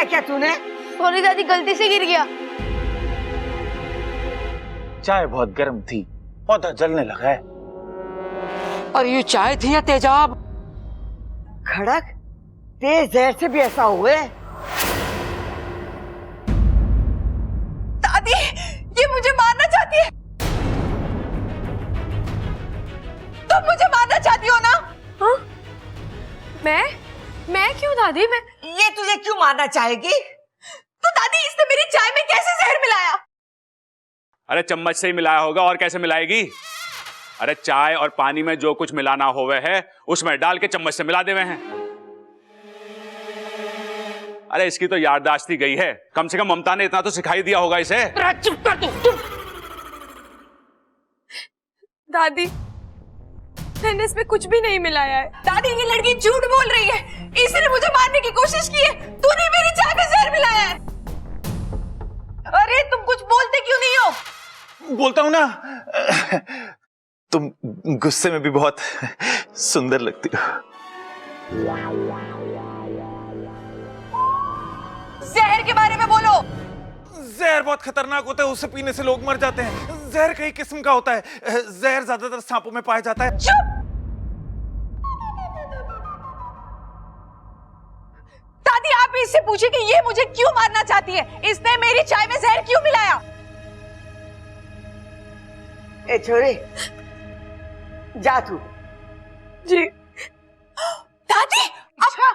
क्या तूने? सॉरी दादी, गलती से गिर गया। चाय बहुत गर्म थी, पौधा जलने लगा है। और ये चाय थी या तेजाब? खड़क, तेज जहर से भी ऐसा हुए? दादी, ये मुझे मारना चाहती है। तुम मुझे मारना चाहती हो ना? हाँ? मैं क्यों दादी? ये तुझे क्यों मारना चाहेगी? तो दादी, इसने मेरी चाय में कैसे जहर मिलाया? अरे चम्मच से ही मिलाया होगा, और कैसे मिलाएगी? अरे चाय और पानी में जो कुछ मिलाना होवे है उसमें डाल के चम्मच से मिला देवे हैं। अरे इसकी तो याददाश्त ही गई है, कम से कम ममता ने इतना तो सिखाई दिया होगा इसे। चुप कर तू, चुप। दादी, मैंने इसमें कुछ भी नहीं मिलाया है। दादी, ये लड़की झूठ बोल रही है। इसने मुझे मारने की कोशिश की है। तूने मेरी चाय में जहर मिलाया है। अरे तुम कुछ बोलते क्यों नहीं हो? बोलता हूं ना, तुम गुस्से में भी बहुत सुंदर लगती हो। जहर के बारे में बोलो। जहर बहुत खतरनाक होता है, उसे पीने से लोग मर जाते हैं। जहर कई किस्म का होता है। जहर ज्यादातर सांपों में पाया जाता है। चुप! दादी, आप इससे पूछिए कि ये मुझे क्यों मारना चाहती है। इसने मेरी चाय में जहर क्यों मिलाया? ए छोरी, जा तू। जी दादी,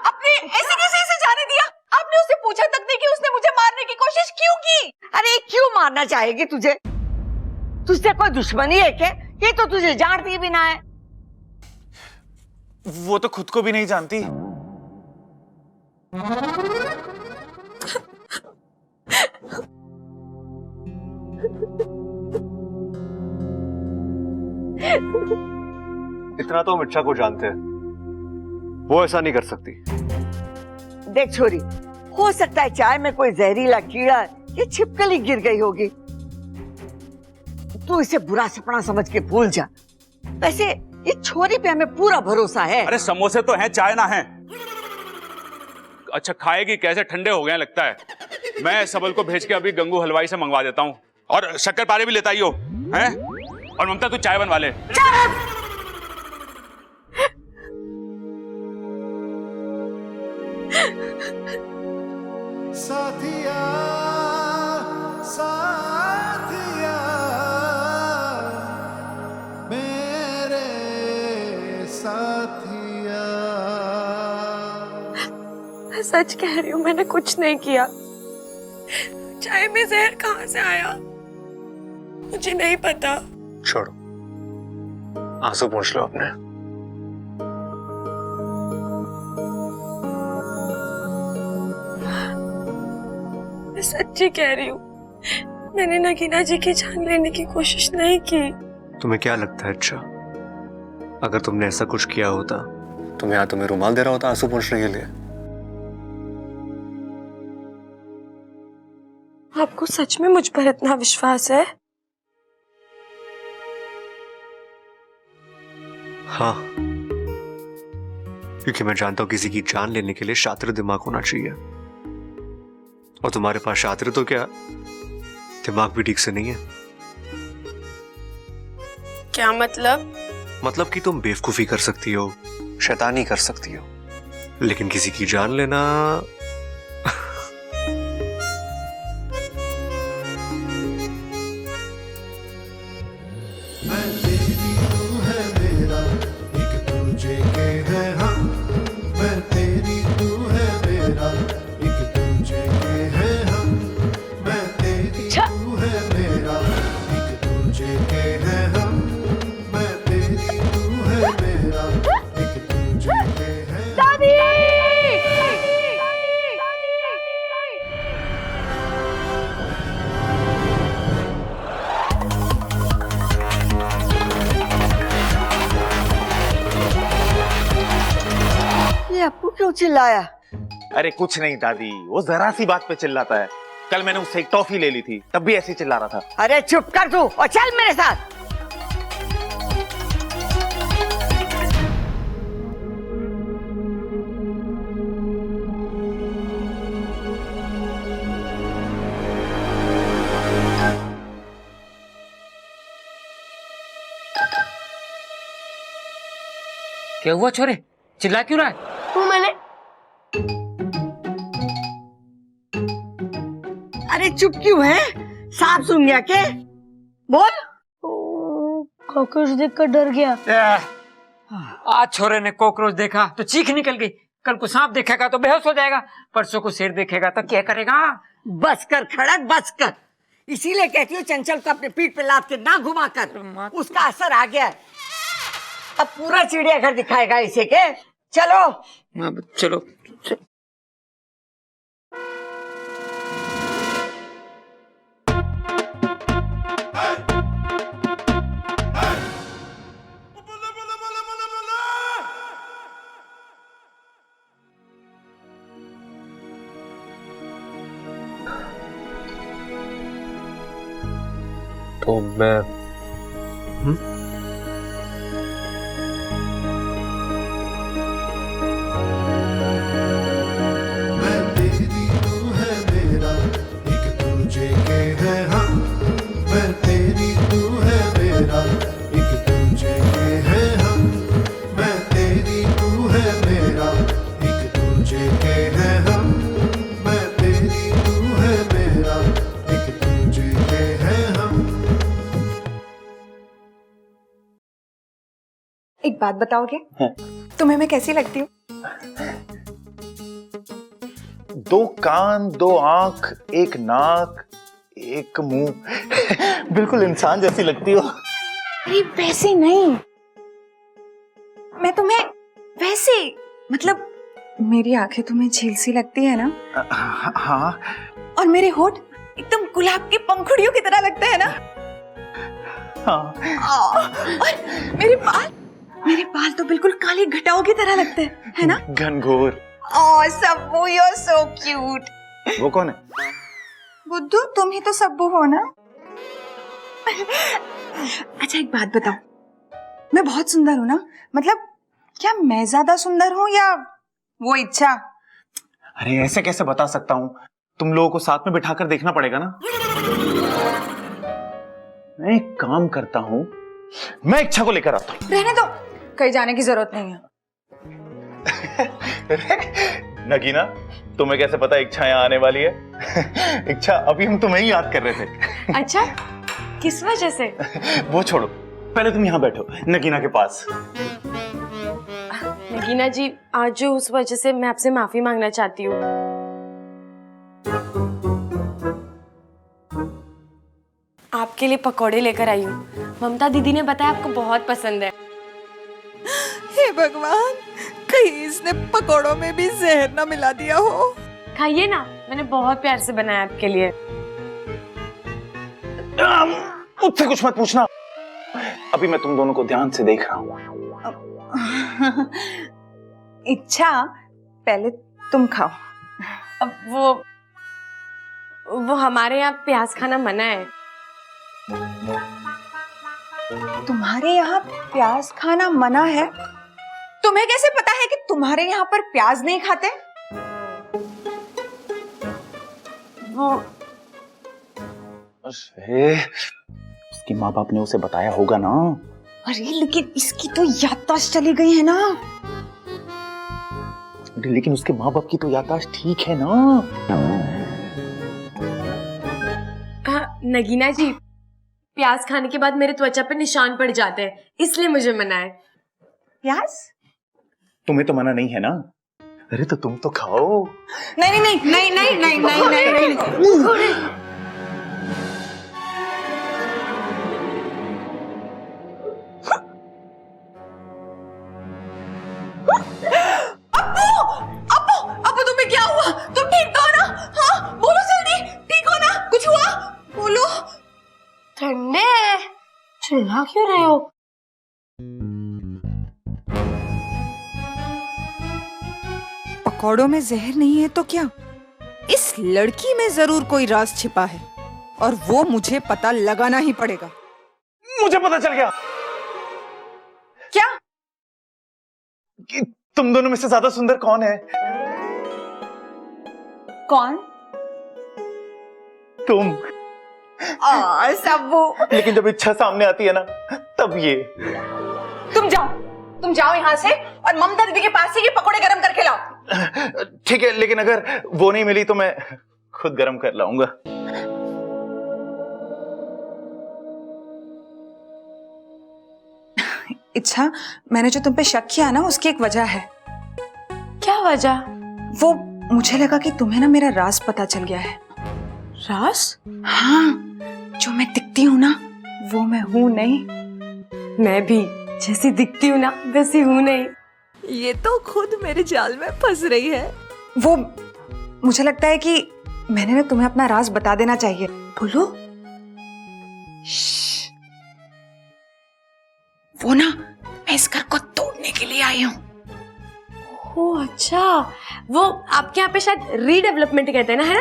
आपने ऐसे कैसे इसे जाने दिया? आपने उससे पूछा तक नहीं कि उसने मुझे मारने की कोशिश क्यों की? अरे क्यों मारना चाहेगी तुझे? तुझसे कोई दुश्मनी है क्या? ये तो तुझे जानती भी ना है। वो तो खुद को भी नहीं जानती। इतना तो हम इच्छा को जानते हैं, वो ऐसा नहीं कर सकती। देख छोरी, हो सकता है चाय में कोई जहरीला कीड़ा या छिपकली गिर गई होगी। तू इसे बुरा सपना समझ के भूल जा। वैसे ये छोरी पे हमें पूरा भरोसा है। अरे समोसे तो हैं, चाय ना है। अच्छा खाएगी कैसे? ठंडे हो गए लगता है। मैं सबल को भेज के अभी गंगू हलवाई से मंगवा देता हूँ, और शक्कर पारे भी लेता ही हो हैं? और ममता तू चाय बनवा ले। साथिया साथिया मेरे साथिया। मैं सच कह रही हूँ, मैंने कुछ नहीं किया। चाय में जहर कहाँ से आया मुझे नहीं पता। छोड़ो, आंसू पूछ लो अपने। मैं सच्ची कह रही हूँ, मैंने नगीना जी की जान लेने की कोशिश नहीं की। तुम्हें क्या लगता है अच्छा, अगर तुमने ऐसा कुछ किया होता तो मैं तुम्हें रुमाल दे रहा होता आंसू पोंछने के लिए? आपको सच में मुझ पर इतना विश्वास है? हाँ, क्योंकि मैं जानता हूं किसी की जान लेने के लिए शातिर दिमाग होना चाहिए, और तुम्हारे पास शातिर तो क्या, दिमाग भी ठीक से नहीं है। क्या मतलब? मतलब कि तुम बेवकूफी कर सकती हो, शैतानी कर सकती हो, लेकिन किसी की जान लेना मैं तेरी तू है मेरा, एक दूजे के है हम। मैं तेरी तू है मेरा, एक दूजे के है हम। मैं तेरी तू है मेरा, एक दूजे के है हम। मैं तेरी तू है मेरा, एक दूजे के है हम। दादी! ये अप्पू क्यों चिल्लाया? अरे कुछ नहीं दादी, वो जरा सी बात पे चिल्लाता है। कल मैंने उससे एक टॉफी ले ली थी, तब भी ऐसे ही चिल्ला रहा था। अरे चुप कर तू और चल मेरे साथ। क्या हुआ छोरे, चिल्ला क्यों रहा है? वो मैंने अरे चुप क्यों है? सांप सुन गया के? बोल। कॉकरोच देखकर डर गया। आज छोरे ने कॉकरोच देखा तो चीख निकल गई, कल को सांप देखेगा तो बेहोश हो जाएगा, परसों को शेर देखेगा तो क्या करेगा? बस कर खड़क, बस कर। इसीलिए कहती हूँ चंचल को अपने पीठ पे लाद के ना घुमा कर, उसका असर आ गया है। अब पूरा चिड़ियाघर दिखाएगा इसे के। चलो चलो। तो मैं मैं तेरी तू है मेरा एक दूजे के हैं हम मैं तेरी तू है मेरा एक दूजे के हैं हम मैं तेरी तू है मेरा एक दूजे के हैं हम मैं तेरी तू है मेरा एक दूजे के हैं हम। एक बात बताओगे? तुम्हें मैं कैसी लगती हूँ? दो कान, दो आंख, एक नाक, एक मुंह, बिल्कुल इंसान जैसी लगती हो। अरे वैसे नहीं, मैं तुम्हें वैसे, मतलब मेरी आंखें तुम्हें झील सी लगती है ना? हाँ। और मेरे होठ एकदम गुलाब की पंखुड़ियों की तरह लगते हैं ना? हाँ। और मेरे बाल तो बिल्कुल काली घटाओं की तरह लगते हैं, है ना? घनघोर। Oh Sabbu, you are so cute. वो कौन है? बुद्धू, तुम ही तो सब्बू हो ना? अच्छा एक बात बताओ, मैं बहुत सुंदर हूँ ना? मतलब क्या मैं ज्यादा सुंदर हूँ या वो इच्छा? अरे ऐसे कैसे बता सकता हूँ, तुम लोगों को साथ में बिठाकर देखना पड़ेगा ना। मैं एक काम करता हूँ, मैं इच्छा को लेकर आता हूँ। रहने दो, कहीं जाने की जरूरत नहीं है। नगीना, तुम्हें कैसे पता इच्छा यहाँ आने वाली है? इच्छा, अभी हम तुम्हें ही याद कर रहे थे। अच्छा, किस वजह से? वो छोड़ो, पहले तुम यहाँ बैठो नगीना के पास। नगीना जी, आज जो उस वजह से मैं आपसे माफी मांगना चाहती हूँ। आपके लिए पकौड़े लेकर आई हूँ। ममता दीदी ने बताया आपको बहुत पसंद है। हे भगवान, कहीं इसने पकौड़ों में भी जहर ना मिला दिया हो। खाइए ना, मैंने बहुत प्यार से बनाया आपके लिए। मुझसे कुछ मत पूछना, अभी मैं तुम दोनों को ध्यान से देख रहा हूँ। इच्छा, पहले तुम खाओ। अब वो हमारे यहाँ प्याज खाना मना है। तुम्हारे यहाँ प्याज खाना मना है? तुम्हें कैसे पता है कि तुम्हारे यहाँ पर प्याज नहीं खाते? वो अरे, उसकी माँ बाप ने उसे बताया होगा ना। अरे लेकिन इसकी तो याददाश्त चली गई है ना। लेकिन उसके माँ बाप की तो याददाश्त ठीक है ना। नगीना जी, प्याज खाने के बाद मेरे त्वचा पे निशान पड़ जाते हैं, इसलिए मुझे मना है। प्याज? तुम्हें तो मना नहीं है ना? अरे तो तुम तो खाओ। नहीं नहीं नहीं नहीं नहीं नहीं नहीं नहीं नहीं। अप्पू तुम्हें क्या हुआ? तुम ठीक तो हो ना? हाँ बोलो जल्दी, ठीक हो ना? कुछ हुआ? बोलो। ठंडे, चिल्ला क्यों रहे हो? पकौड़ों में जहर नहीं है तो क्या? इस लड़की में जरूर कोई राज छिपा है और वो मुझे पता लगाना ही पड़ेगा। मुझे पता चल गया। क्या? कि तुम दोनों में से ज्यादा सुंदर कौन है? कौन? तुम। सब्बू। लेकिन जब इच्छा सामने आती है ना, तब ये। तुम जाओ, तुम जाओ यहाँ से और ममता दीदी के पास से ये पकोड़े गरम करके लाओ। ठीक है, लेकिन अगर वो नहीं मिली तो मैं खुद गर्म कर लाऊंगा। इच्छा, मैंने जो तुम पे शक किया ना, उसकी एक वजह है। क्या वजह? वो मुझे लगा कि तुम्हें ना मेरा राज पता चल गया है। राज? हाँ, जो मैं दिखती हूँ ना, वो मैं हूँ नहीं। मैं भी जैसी दिखती हूँ ना वैसी हूँ नहीं। ये तो खुद मेरे जाल में फंस रही है। वो मुझे लगता है कि मैंने ना तुम्हें अपना राज बता देना चाहिए। बोलो। वो ना, मैं इस घर को तोड़ने के लिए आई हूँ। ओह अच्छा, वो आपके यहाँ पे शायद रीडेवलपमेंट कहते हैं ना, है ना?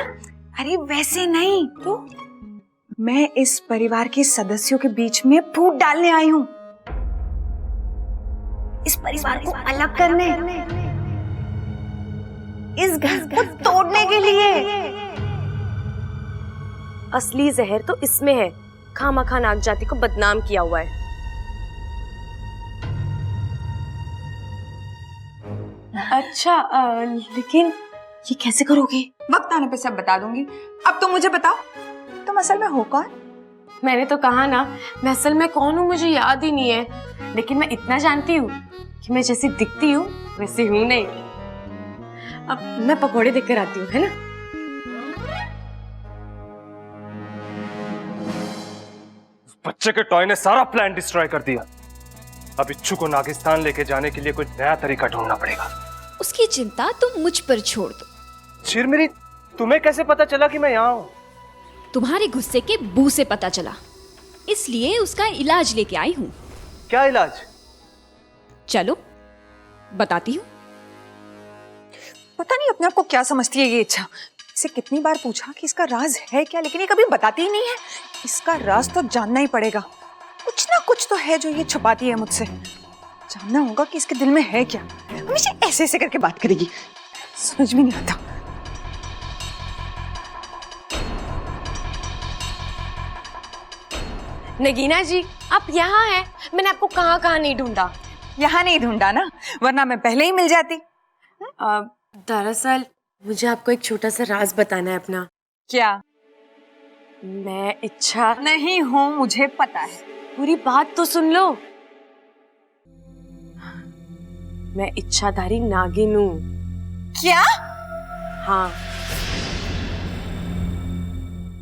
अरे वैसे नहीं, तो मैं इस परिवार के सदस्यों के बीच में फूट डालने आई हूँ, इस परिवार को अलग करने, इस घर को तोड़ने के लिए। असली जहर तो इसमें है, खामखा नाग जाति को बदनाम किया हुआ है। अच्छा, लेकिन ये कैसे करोगे? वक्त आने पे सब बता दूंगी। अब तुम मुझे बताओ, तुम असल में हो कौन? मैंने तो कहा ना, मैं असल में कौन हूँ मुझे याद ही नहीं है, लेकिन मैं इतना जानती हूँ कि मैं जैसी दिखती हूँ वैसी हूँ नहीं। अब मैं पकोड़े देकर आती हूँ, है ना? बच्चे के टॉय ने सारा प्लान डिस्ट्रॉय कर दिया। अब इच्छू को नागिस्तान लेके जाने के लिए कोई नया तरीका ढूंढना पड़ेगा। उसकी चिंता तुम मुझ पर छोड़ दो। चिरमिरी, तुम्हें कैसे पता चला कि मैं यहाँ हूँ? तुम्हारे गुस्से के बू से पता चला, इसलिए उसका इलाज लेके आई हूँ। क्या इलाज? चलो बताती हूँ। पता नहीं अपने आप को क्या समझती है ये इच्छा। इसे कितनी बार पूछा कि इसका राज है क्या, लेकिन ये कभी बताती ही नहीं है। इसका राज तो जानना ही पड़ेगा। कुछ ना कुछ तो है जो ये छुपाती है मुझसे। जानना होगा कि इसके दिल में है क्या। हमेशा ऐसे ऐसे करके बात करेगी, समझ में नहीं आता। नगीना जी, आप यहाँ हैं? मैंने आपको कहाँ कहाँ नहीं ढूंढा। यहाँ नहीं ढूंढा ना, वरना मैं पहले ही मिल जाती। दरअसल मुझे आपको एक छोटा सा राज बताना है अपना। क्या? मैं इच्छा नहीं हूँ, मुझे पता है। पूरी बात तो सुन लो। मैं इच्छाधारी नागिन हूँ। क्या? हाँ,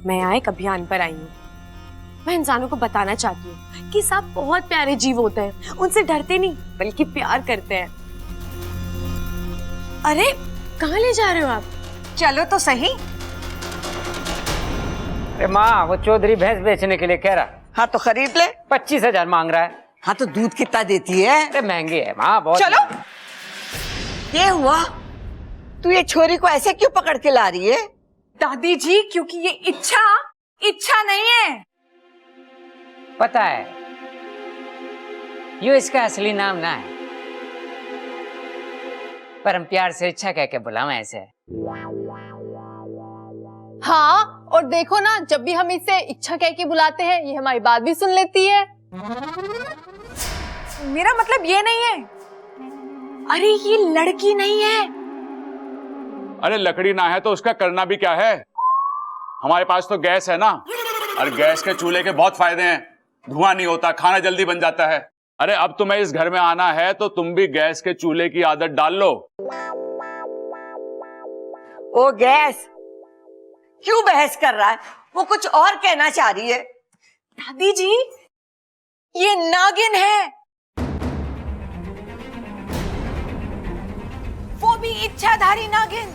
मैं यहाँ एक अभियान पर आई हूँ। मैं इंसानों को बताना चाहती हूँ कि सांप बहुत प्यारे जीव होते हैं, उनसे डरते नहीं बल्कि प्यार करते हैं। अरे कहाँ ले जा रहे हो आप? चलो तो सही। अरे माँ, वो चौधरी भैंस बेचने के लिए कह रहा। हाँ तो खरीद ले। 25,000 मांग रहा है। हाँ तो दूध कितना देती है? अरे महंगी है माँ बहुत। चलो। ये हुआ, तू ये छोरी को ऐसे क्यों पकड़ के ला रही है? दादी जी, क्योंकि ये इच्छा नहीं है। पता है, यो इसका असली नाम ना है, पर हम प्यार से इच्छा कह के बुलावे ऐसे। हाँ, और देखो ना, जब भी हम इसे इच्छा कह के बुलाते हैं ये हमारी बात भी सुन लेती है। मेरा मतलब ये नहीं है। अरे ये लड़की नहीं है। अरे लकड़ी ना है तो उसका करना भी क्या है? हमारे पास तो गैस है ना, और गैस के चूल्हे के बहुत फायदे हैं। धुआं नहीं होता, खाना जल्दी बन जाता है। अरे अब तुम्हें इस घर में आना है तो तुम भी गैस के चूल्हे की आदत डाल लो। ओ गैस, क्यों बहस कर रहा है? वो कुछ और कहना चाह रही है। दादी जी, ये नागिन है, वो भी इच्छाधारी नागिन।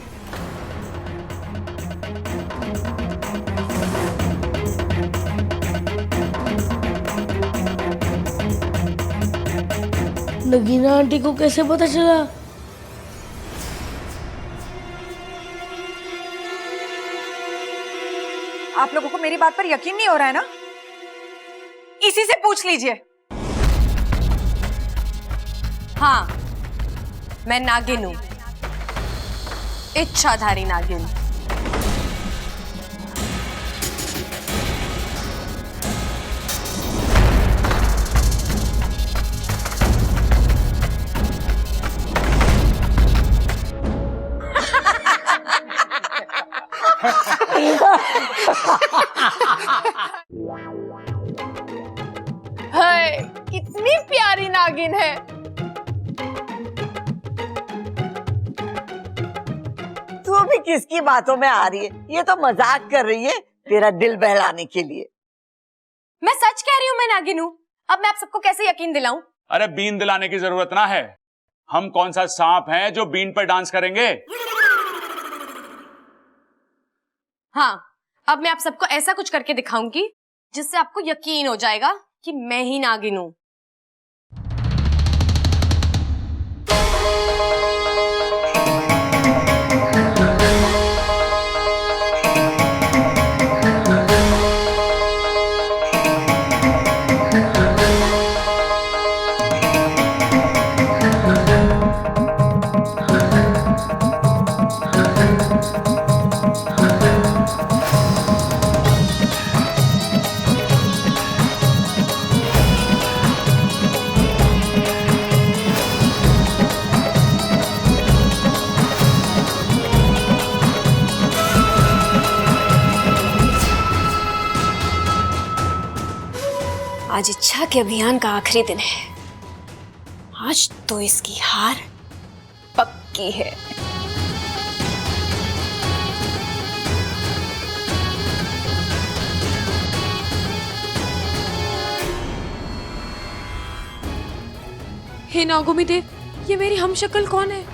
नगीना आंटी को कैसे पता चला? आप लोगों को मेरी बात पर यकीन नहीं हो रहा है ना? इसी से पूछ लीजिए। हाँ, मैं नागिन हूँ, इच्छाधारी नागिन। हाय कितनी प्यारी नागिन है। तू भी किसकी बातों में आ रही है? ये तो मजाक कर रही है तेरा दिल बहलाने के लिए। मैं सच कह रही हूँ, मैं नागिन हूँ। अब मैं आप सबको कैसे यकीन दिलाऊं? अरे बीन दिलाने की जरूरत ना है। हम कौन सा सांप हैं जो बीन पर डांस करेंगे? हाँ, अब मैं आप सबको ऐसा कुछ करके दिखाऊंगी जिससे आपको यकीन हो जाएगा कि मैं ही नागिन हूँ। आज इच्छा के अभियान का आखिरी दिन है। आज तो इसकी हार पक्की है। हे नागोमी देव, ये मेरी हमशक्ल कौन है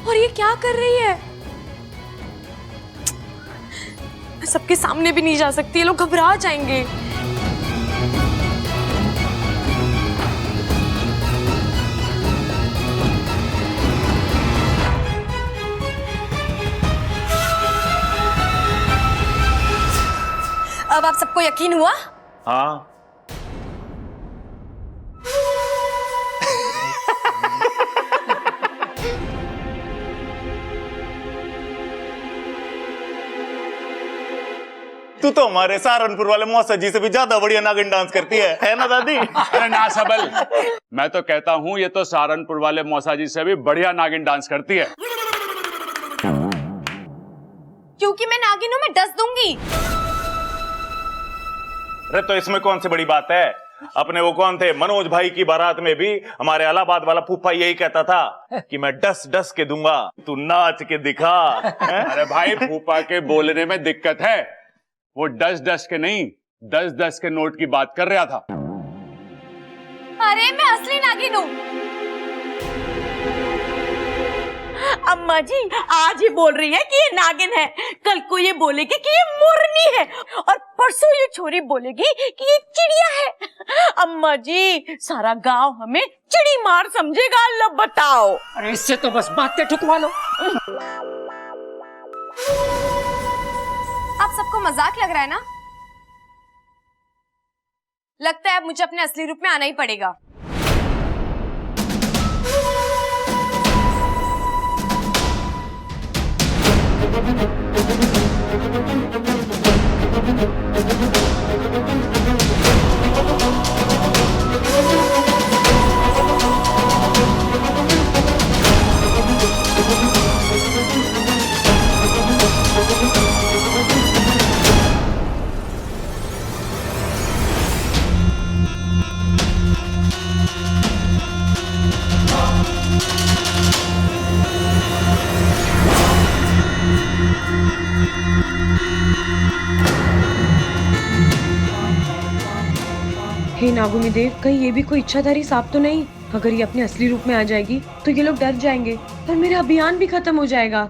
और ये क्या कर रही है? मैं सबके सामने भी नहीं जा सकती, ये लोग घबरा जाएंगे। अब आप सबको यकीन हुआ? हाँ। तू तो हमारे सहारनपुर वाले मौसा जी से भी ज्यादा बढ़िया नागिन डांस करती है ना दादी? अरे ना सबल, मैं तो कहता हूं ये तो सहारनपुर वाले मौसा जी से भी बढ़िया नागिन डांस करती है। क्योंकि मैं नागिन हूं, मैं डस दूंगी। अरे तो इसमें कौन सी बड़ी बात है? अपने वो कौन थे, मनोज भाई की बारात में भी हमारे इलाहाबाद वाला फूफा यही कहता था कि मैं डस डस के दूंगा, तू नाच के दिखा। अरे भाई, फूफा के बोलने में दिक्कत है। वो डस डस के नहीं, 10-10 के नोट की बात कर रहा था। अरे मैं असली नागिन हूँ। अम्मा जी आज ये बोल रही है कि ये नागिन है, कल को ये बोलेगी कि ये मोरनी है और परसों ये छोरी बोलेगी कि ये चिड़िया है। अम्मा जी सारा गांव हमें चिड़ी मार समझेगा, अल्लाह बताओ। अरे इससे तो बस बातें ठुकवा लो। आप सबको मजाक लग रहा है ना? लगता है अब मुझे अपने असली रूप में आना ही पड़ेगा। हे नागोमी देव, कहीं ये भी कोई इच्छाधारी सांप तो नहीं? अगर ये अपने असली रूप में आ जाएगी तो ये लोग डर जाएंगे और मेरा अभियान भी खत्म हो जाएगा।